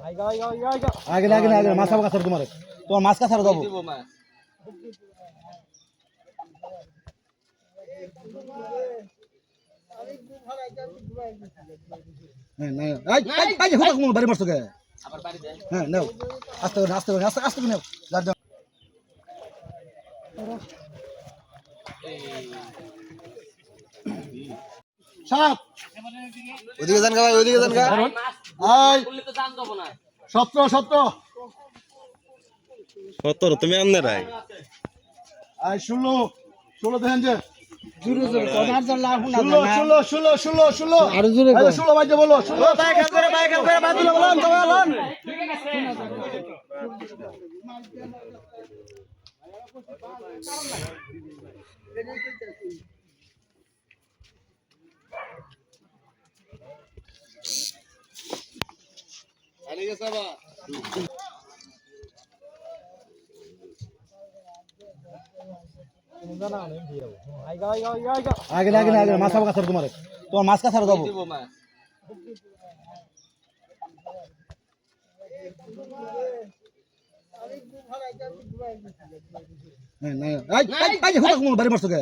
আগে আগে আগে মাছ খাবো কাছার তোমার মাছ কাছার যাবো বাড়ি মারছো কে হ্যাঁ নাও আস্তে করে আস্তে করে আস্তে আস্তে নাও সাপ ওদিকে যান ভাই ওদিকে যান এই 17 তুমি আমনে রাই এই 16 দেখেন যে জোরে জোরে তোমার জন্য লাভ না 16 আর জোরে 16 বাইতে বলো 16 বাইক করে বাদুলা বলুন তবে বলুন আলিগে সাবা আগে আগে মাছ খাবো কাছার তোমার মাছ কাছার যাবো বাড়ি মারছো কে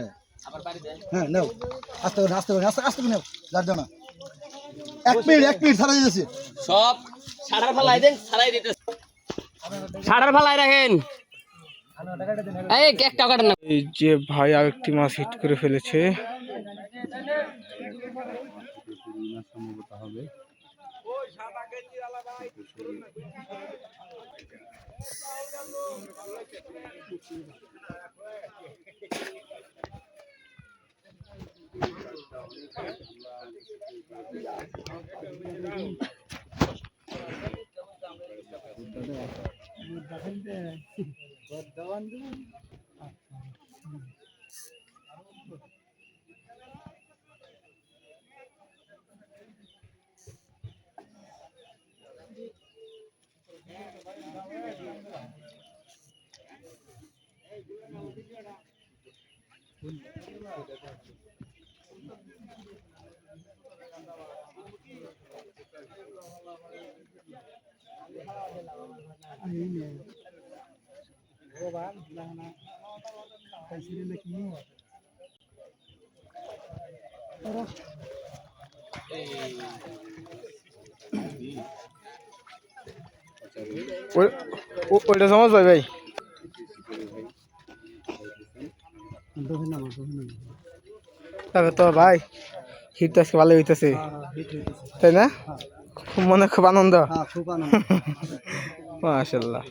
হ্যাঁ নাও আস্তে করে আস্তে করে আস্তে করে নাও যার জন্য 1 মিনিট ছাড়া দিতেছি সব সাড়ার ফালাই দেন ছাড়াই দিতে সাড়ার ফালাই রাখেন এই একটা কাটেন না এই যে ভাই আরেকটি মাছ হিট করে ফেলেছে ওইটা সমাজ ভাই ভাই তবে তো ভাই হিট আজকে ভালো হইতেছে তাই না খুব মনে খুব আনন্দ মাশাআল্লাহ